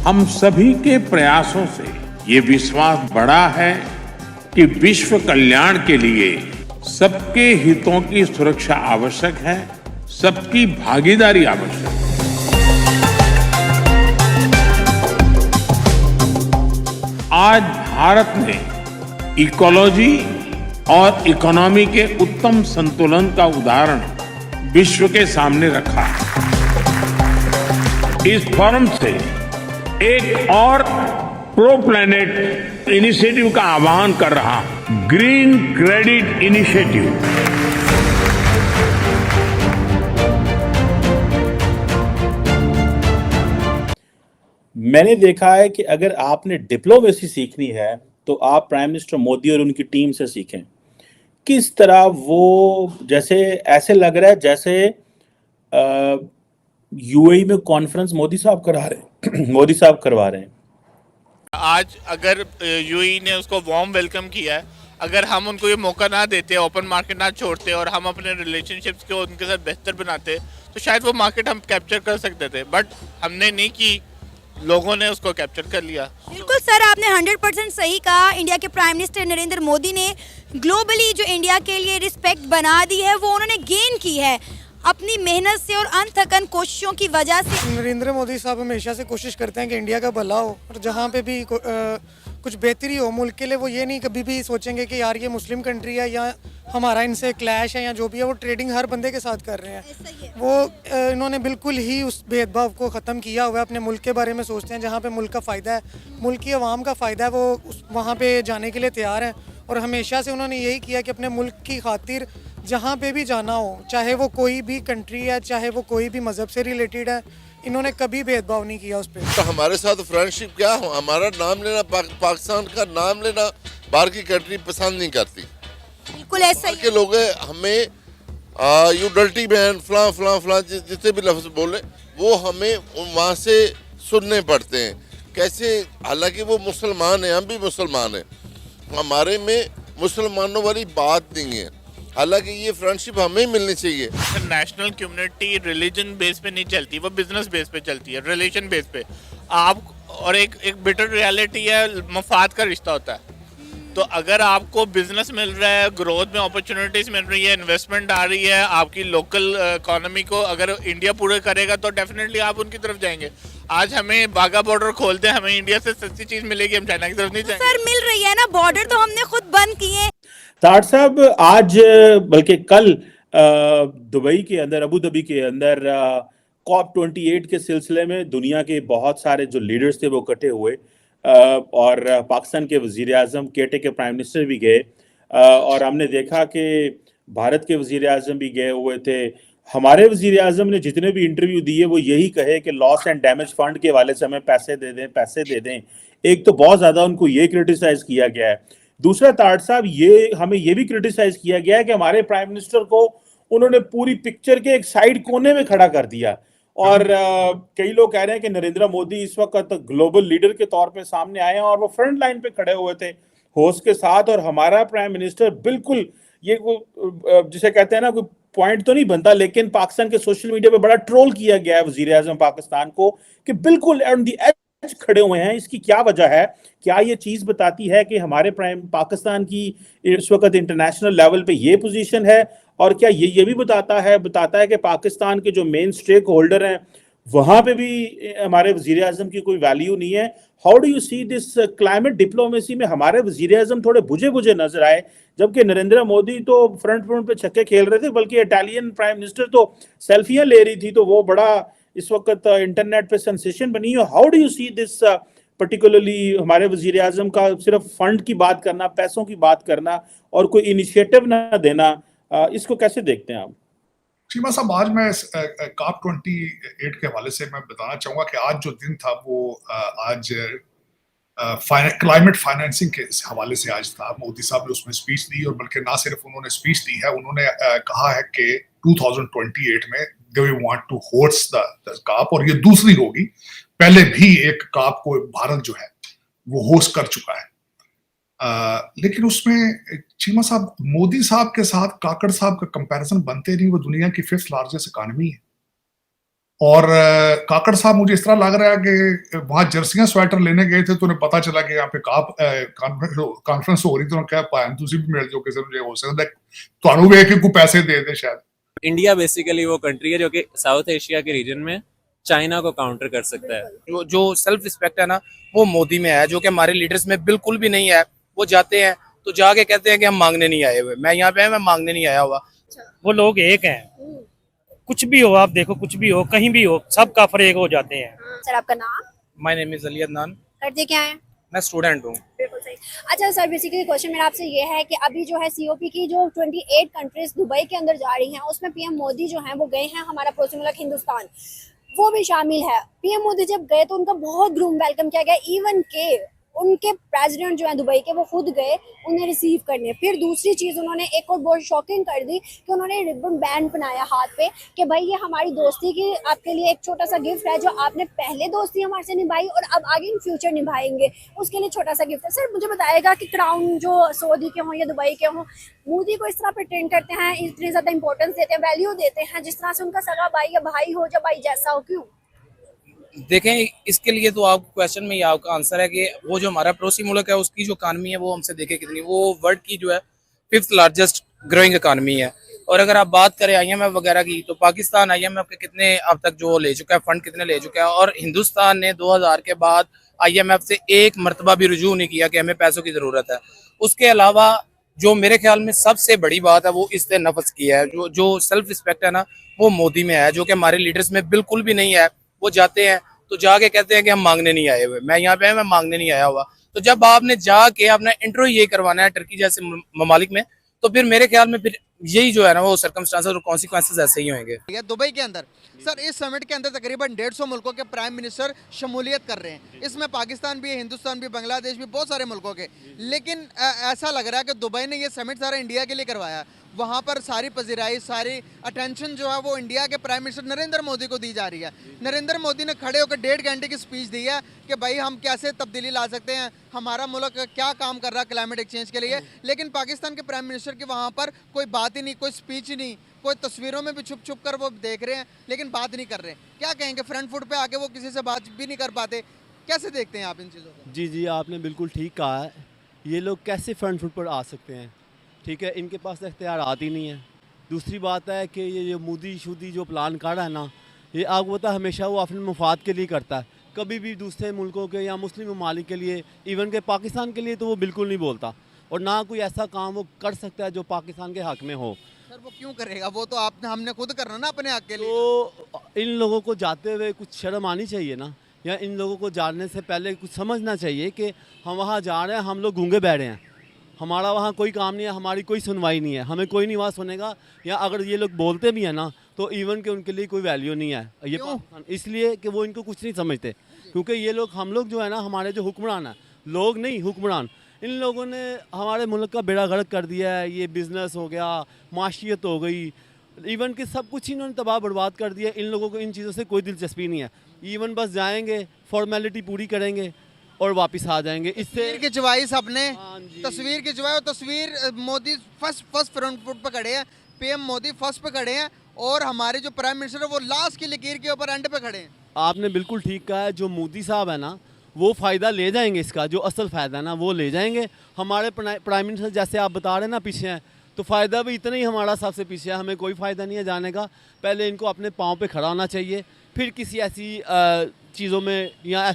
हम सभी के प्रयासों से ये विश्वास बढ़ा है कि विश्व कल्याण के लिए सबके हितों की सुरक्षा आवश्यक है, सबकी भागीदारी आवश्यक है। आज भारत ने इकोलॉजी और इकोनॉमी के उत्तम संतुलन का उदाहरण विश्व के सामने रखा है। इस फोरम से एक और प्रो प्लैनेट इनिशिएटिव का आह्वान कर रहा हूं, ग्रीन क्रेडिट इनिशिएटिव। मैंने देखा है कि अगर आपने डिप्लोमेसी सीखनी है तो आप प्राइम मिनिस्टर मोदी और उनकी टीम से सीखें। किस तरह वो, जैसे ऐसे लग रहा है जैसे यूएई में कॉन्फ्रेंस मोदी साहब करा रहे मोदी साहब करवा रहे हैं। आज अगर यूएई ने उसको वार्म वेलकम किया है, अगर हम उनको ये मौका ना देते, ओपन मार्केट ना छोड़ते और हम अपने रिलेशनशिप्स को उनके साथ बेहतर बनाते तो शायद वो मार्केट हम कैप्चर कर सकते थे, बट हमने नहीं की, लोगों ने उसको कैप्चर कर लिया। बिल्कुल सर, आपने 100% सही कहा। इंडिया के प्राइम मिनिस्टर नरेंद्र मोदी ने ग्लोबली जो इंडिया के लिए रिस्पेक्ट बना दी है वो उन्होंने गेन की है अपनी मेहनत से और अनथकन कोशिशों की वजह से। नरेंद्र मोदी साहब हमेशा से कोशिश करते हैं कि इंडिया का भला हो और जहाँ पे भी कुछ बेहतरी हो मुल्क के लिए, वो ये नहीं कभी भी सोचेंगे कि यार ये मुस्लिम कंट्री है या हमारा इनसे क्लैश है या जो भी है। वो ट्रेडिंग हर बंदे के साथ कर रहे हैं। वो इन्होंने बिल्कुल ही उस भेदभाव को ख़त्म किया हुआ है। अपने मुल्क के बारे में सोचते हैं, जहाँ पे मुल्क का फ़ायदा है, मुल्क की आवाम का फ़ायदा है, वो वहाँ पे जाने के लिए तैयार हैं। और हमेशा से उन्होंने यही किया कि अपने मुल्क की खातिर जहाँ पे भी जाना हो, चाहे वो कोई भी कंट्री है, चाहे वो कोई भी मज़हब से रिलेटेड है, इन्होंने कभी भेदभाव नहीं किया उस पर। तो हमारे साथ फ्रेंडशिप क्या हो, हमारा नाम लेना, पाकिस्तान का नाम लेना बाहर की कंट्री पसंद नहीं करती। बिल्कुल ऐसा ही के लोग हमें यू डर्टी मैन फलां फलां फलां जितने भी लफ्ज बोले वो हमें वहाँ से सुनने पड़ते हैं। कैसे, हालांकि वो मुसलमान हैं, हम भी मुसलमान हैं, हमारे में मुसलमानों वाली बात नहीं है। हालांकि ये फ्रेंडशिप हमें मिलनी चाहिए। नेशनल कम्युनिटी रिलीजन बेस पे नहीं चलती, वो बिजनेस बेस पे चलती है, रिलेशन बेस पे। आप और एक बिटर रियलिटी है, मफाद का रिश्ता होता है। तो अगर आपको बिजनेस मिल रहा है, ग्रोथ में अपॉर्चुनिटीज मिल रही है, इन्वेस्टमेंट आ रही है, आपकी लोकल इकोनॉमी को अगर इंडिया पूरे करेगा तो डेफिनेटली आप उनकी तरफ जाएंगे। आज हमें बाघा बॉर्डर खोलते हैं, हमें इंडिया से सस्ती चीज मिलेगी, हम चाइना की तरफ नहीं जाएंगे। सर मिल रही है ना, बॉर्डर तो हमने खुद बंद किए। ताड़ साहब, आज बल्कि कल दुबई के अंदर, अबू धाबी के अंदर COP28 के सिलसिले में दुनिया के बहुत सारे जो लीडर्स थे वो इकट्ठे हुए और पाकिस्तान के वजीर आजम, केटे के प्राइम मिनिस्टर भी गए और हमने देखा कि भारत के वजीर आजम भी गए हुए थे। हमारे वजीर आजम ने जितने भी इंटरव्यू दिए वो यही कहे कि लॉस एंड डैमेज फंड के हवाले से हमें पैसे दे दें, पैसे दे दें। एक तो बहुत ज़्यादा उनको ये क्रिटिसाइज किया गया है। दूसरा, ताड़ साहब, ये हमें ये भी क्रिटिसाइज किया गया है कि हमारे प्राइम मिनिस्टर को उन्होंने पूरी पिक्चर के एक साइड कोने में खड़ा कर दिया और कई लोग कह रहे हैं कि नरेंद्र मोदी इस वक्त ग्लोबल लीडर के तौर पे सामने आए हैं और वो फ्रंट लाइन पे खड़े हुए थे होस्ट के साथ, और हमारा प्राइम मिनिस्टर बिल्कुल ये जिसे कहते हैं ना, कोई पॉइंट तो नहीं बनता, लेकिन पाकिस्तान के सोशल मीडिया पे बड़ा ट्रोल किया गया है वजीर आजम पाकिस्तान को कि बिल्कुल ऑन द एज खड़े हुए हैं। इसकी क्या वजह है? क्या ये चीज बताती है कि हमारे प्राइम पाकिस्तान की इस वक्त इंटरनेशनल लेवल पे ये पोजीशन है, और क्या ये भी बताता है कि पाकिस्तान के जो मेन स्टेक होल्डर हैं वहां पे भी हमारे वजीर आजम की कोई वैल्यू नहीं है? How do you see this climate diplomacy में हमारे वजीर आजम थोड़े बुझे बुझे नजर आए, जबकि नरेंद्र मोदी तो फ्रंट पे छक्के खेल रहे थे, बल्कि इटालियन प्राइम मिनिस्टर तो सेल्फियां ले रही थी, तो वो बड़ा इस वक्त इंटरनेट पे सेंसेशन बनी है। How do you see this particularly हमारे वजीर आजम का सिर्फ फंड की बात करना, पैसों की बात करना और कोई इनिशिएटिव ना देना, इसको कैसे देखते हैं आप? चीमा साहब, आज मैं COP28 के हवाले से मैं बताना चाहूंगा कि आज जो दिन था वो आज क्लाइमेट फाइनेंसिंग के हवाले से आज था। मोदी साहब ने उसमें स्पीच दी, और बल्कि ना सिर्फ उन्होंने स्पीच दी है, उन्होंने कहा है कि 2028 में they want to host the COP, और ये दूसरी होगी। पहले भी एक COP को भारत जो है वो होस्ट कर चुका है। लेकिन उसमें चीमा साहब, मोदी साहब के साथ काकड़ साहब का कंपैरिजन बनते नहीं। वो दुनिया की 5th लार्जेस्ट इकॉनमी है, और काकड़ साहब, मुझे इस तरह लग रहा है कि वहां जर्सियां स्वेटर लेने गए थे तो उन्हें पता चला कि यहाँ पे कॉन्फ्रेंस हो रही, तो उन्होंने कहा भाई तुसी भी मिल जाओ किसी मुझे हो सकता है ਤੁਹਾਨੂੰ ਵੇਖ के कोई पैसे दे दे शायद। इंडिया बेसिकली वो कंट्री है जो कि साउथ एशिया के रीजन में चाइना को काउंटर कर सकता है। जो सेल्फ रिस्पेक्ट है ना, वो मोदी में है, जो कि हमारे लीडर्स में बिल्कुल भी नहीं है। वो जाते हैं तो जाके कहते हैं कि हम मांगने नहीं आए हुए, मैं यहाँ पे मैं मांगने नहीं आया हुआ। वो लोग एक हैं, कुछ भी हो आप देखो, कुछ भी हो कहीं भी हो, सब काफर एक हो जाते हैं। सर आपका नाम? My name is Ali Adnan. करते क्या है? मैं स्टूडेंट हूँ। बिल्कुल सही। अच्छा सर, बेसिकली क्वेश्चन मेरा आपसे ये है कि अभी जो है सीओपी की जो 28 कंट्रीज दुबई के अंदर जा रही हैं, उसमें पीएम मोदी जो हैं वो गए हैं, हमारा पड़ोसी मुल्क हिंदुस्तान वो भी शामिल है। पीएम मोदी जब गए तो उनका बहुत ग्रूम वेलकम किया गया, इवन के उनके प्रेसिडेंट जो है दुबई के वो खुद गए उन्हें रिसीव करने। फिर दूसरी चीज़ उन्होंने एक और बहुत शॉकिंग कर दी कि उन्होंने रिबन बैंड बनाया हाथ पे कि भाई ये हमारी दोस्ती की आपके लिए एक छोटा सा गिफ्ट है, जो आपने पहले दोस्ती हमारे से निभाई और अब आगे इन फ्यूचर निभाएंगे, उसके लिए छोटा सा गिफ्ट है। सर मुझे बताएगा कि क्राउन जो सऊदी के हों या दुबई के हों, मोदी को इस तरह प्रिटेंड करते हैं, इतनी ज़्यादा इंपॉर्टेंस देते हैं, वैल्यू देते हैं, जिस तरह से उनका सगा भाई या भाई हो, या भाई जैसा हो, क्यों? देखें, इसके लिए तो आपको क्वेश्चन में ये आपका आंसर है कि वो जो हमारा पड़ोसी मुल्क है उसकी जो इकानमी है वो हमसे देखे कितनी, वो वर्ल्ड की जो है 5th लार्जेस्ट ग्रोइंग इकानमी है। और अगर आप बात करें IMF वगैरह की, तो पाकिस्तान IMF के कितने अब तक जो ले चुका है, फंड कितने ले चुका है, और हिंदुस्तान ने 2000 के बाद IMF से एक मरतबा भी रुजू नहीं किया कि हमें पैसों की ज़रूरत है। उसके अलावा जो मेरे ख्याल में सबसे बड़ी बात है वो इज्जत नफ्स की है। जो सेल्फ रिस्पेक्ट है ना, वो मोदी में है, जो कि हमारे लीडर्स में बिल्कुल भी नहीं है। वो जाते हैं तो जाके कहते हैं कि हम मांगने नहीं आए हुए, मैं यहाँ पे मैं मांगने नहीं आया हुआ। तो जब आपने जाके अपना इंट्रो ये करवाना है टर्की जैसे ममालिक में, तो फिर मेरे ख्याल में फिर यही जो है ना वो सर्कमस्टांसेस और कॉन्सिक्वेंसेस ऐसे ही होंगे। दुबई के अंदर सर इस समिट के अंदर तकरीबन 150 मुल्कों के प्राइम मिनिस्टर शमूलियत कर रहे हैं। इसमें पाकिस्तान भी है, हिंदुस्तान भी, बांग्लादेश भी, बहुत सारे मुल्कों के। लेकिन ऐसा लग रहा है कि दुबई ने ये समिट सारा इंडिया के लिए करवाया। वहाँ पर सारी पजीराई, सारी अटेंशन जो है वो इंडिया के प्राइम मिनिस्टर नरेंद्र मोदी को दी जा रही है। नरेंद्र मोदी ने खड़े होकर 1.5 घंटे की स्पीच दी है कि भाई हम कैसे तब्दीली ला सकते हैं, हमारा मुल्क क्या काम कर रहा है क्लाइमेट एक्सचेंज के लिए। लेकिन पाकिस्तान के प्राइम मिनिस्टर की वहाँ पर कोई बात ही नहीं, कोई स्पीच ही नहीं, कोई तस्वीरों में भी छुप छुप कर वो देख रहे हैं लेकिन बात नहीं कर रहे। क्या कहेंगे, फ्रंट फुट पे आके वो किसी से बात भी नहीं कर पाते, कैसे देखते हैं आप इन चीज़ों को? जी जी, आपने बिल्कुल ठीक कहा है। ये लोग कैसे फ्रंट फुट पर आ सकते हैं? ठीक है, इनके पास इख्तियार आती नहीं है। दूसरी बात है कि ये मोदी शुदी जो प्लान कर रहा है ना, ये आपको पता हमेशा वो अपने मुफाद के लिए करता है। कभी भी दूसरे मुल्कों के या मुस्लिम ममालिक के लिए, इवन के पाकिस्तान के लिए तो वो बिल्कुल नहीं बोलता, और ना कोई ऐसा काम वो कर सकता है जो पाकिस्तान के हक़ में हो। सर वो क्यों करेगा? वो तो हमने खुद करना ना अपने हक़ के लिए। तो इन लोगों को जाते हुए कुछ शर्म आनी चाहिए ना, या इन लोगों को जाने से पहले कुछ समझना चाहिए कि हम वहाँ जा रहे हैं, हम लोग गूंगे बैठे हैं, हमारा वहाँ कोई काम नहीं है, हमारी कोई सुनवाई नहीं है, हमें कोई नहीं वहाँ सुनेगा। या अगर ये लोग बोलते भी हैं ना तो इवन के उनके लिए कोई वैल्यू नहीं है। ये इसलिए कि वो इनको कुछ नहीं समझते, क्योंकि ये लोग, हम लोग जो है ना, हमारे जो हुक्मरान है, लोग नहीं हुक्मरान, इन लोगों ने हमारे मुल्क का बेड़ा गर्क कर दिया है। ये बिज़नेस हो गया, माशियत हो गई, इवन कि सब कुछ इन्होंने तबाह बर्बाद कर दिया। इन लोगों को इन चीज़ों से कोई दिलचस्पी नहीं है। इवन बस जाएंगे, फॉर्मेलिटी पूरी करेंगे और वापस आ जाएंगे। इससे तस्वीर की चवाइस अपने तस्वीर की चवाई, और तस्वीर मोदी फर्स्ट फ्रंट फुट पे खड़े हैं, पीएम मोदी फर्स्ट पे खड़े हैं, और हमारे जो प्राइम मिनिस्टर है वो लास्ट की लकीर के ऊपर एंड पे खड़े हैं। आपने बिल्कुल ठीक कहा है। जो मोदी साहब है ना, वो फ़ायदा ले जाएंगे, इसका जो असल फ़ायदा है ना वो ले जाएंगे। हमारे प्राइम मिनिस्टर जैसे आप बता रहे हैं ना पीछे हैं, तो फ़ायदा भी इतना ही हमारा सबसे पीछे है। हमें कोई फ़ायदा नहीं है जाने का। पहले इनको अपने पाँव पे खड़ा होना चाहिए, फिर किसी ऐसी चीज़ों में या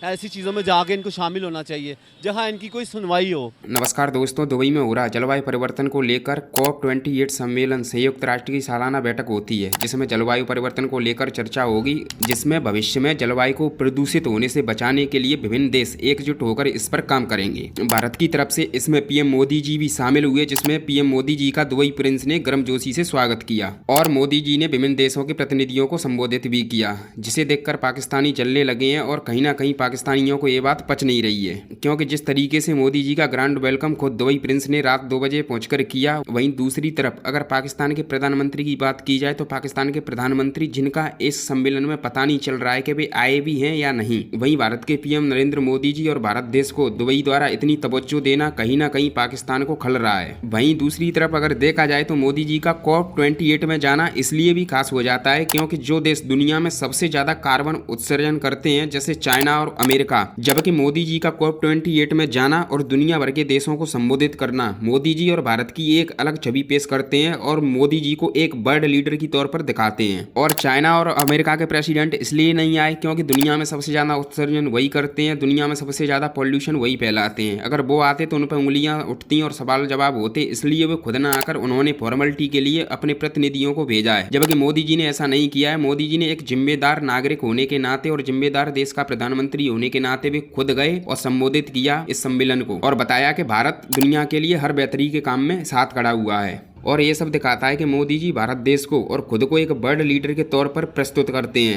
ऐसी चीज़ों में जाके इनको शामिल होना चाहिए जहां इनकी कोई सुनवाई हो। नमस्कार दोस्तों, दुबई में हो रहा जलवायु परिवर्तन को लेकर COP28 सम्मेलन संयुक्त राष्ट्र की सालाना बैठक होती है, जिसमें जलवायु परिवर्तन को लेकर चर्चा होगी, जिसमें भविष्य में जलवायु को प्रदूषित होने से बचाने के लिए विभिन्न देश एकजुट होकर इस पर काम करेंगे। भारत की तरफ से इसमें PM मोदी जी भी शामिल हुए, जिसमें PM मोदी जी का दुबई प्रिंस ने गर्मजोशी से स्वागत किया और मोदी जी ने विभिन्न देशों के प्रतिनिधियों को संबोधित भी किया, जिसे देखकर पाकिस्तानी जलने लगे हैं और कहीं ना कहीं पाकिस्तानियों को ये बात पच नहीं रही है, क्योंकि जिस तरीके से मोदी जी का ग्रैंड वेलकम खुद दुबई प्रिंस ने रात 2 बजे पहुंचकर किया, वहीं दूसरी तरफ अगर पाकिस्तान के प्रधानमंत्री की बात की जाए तो पाकिस्तान के प्रधानमंत्री जिनका इस सम्मेलन में पता नहीं चल रहा है कि वे आए भी हैं या नहीं। वहीं भारत के पीएम नरेंद्र मोदी जी और भारत देश को दुबई द्वारा इतनी तवज्जो देना कहीं ना कहीं पाकिस्तान को खल रहा है। वहीं दूसरी तरफ अगर देखा जाए तो मोदी जी का COP28 में जाना इसलिए भी खास हो जाता है क्योंकि जो देश दुनिया में सबसे ज्यादा कार्बन उत्सर्जन करते हैं जैसे चाइना और अमेरिका, जबकि मोदी जी का COP28 में जाना और दुनिया भर के देशों को संबोधित करना मोदी जी और भारत की एक अलग छवि पेश करते हैं और मोदी जी को एक वर्ल्ड लीडर की तौर पर दिखाते हैं। और चाइना और अमेरिका के प्रेसिडेंट इसलिए नहीं आए क्योंकि दुनिया में सबसे ज्यादा उत्सर्जन वही करते हैं, दुनिया में सबसे ज्यादा पॉल्यूशन वही फैलाते हैं। अगर वो आते तो उन पर उंगलियां उठती और सवाल जवाब होते, इसलिए वो खुद न आकर उन्होंने फॉर्मेलिटी के लिए अपने प्रतिनिधियों को भेजा है, जबकि मोदी जी ने ऐसा नहीं किया है। मोदी जी ने एक जिम्मेदार नागरिक होने के नाते और जिम्मेदार देश का प्रधानमंत्री होने के नाते भी खुद गए और संबोधित किया इस सम्मेलन को और बताया कि भारत दुनिया के लिए हर बेहतरी के काम में साथ खड़ा हुआ है। और ये सब दिखाता है कि मोदी जी भारत देश को और खुद को एक वर्ल्ड लीडर के तौर पर प्रस्तुत करते हैं।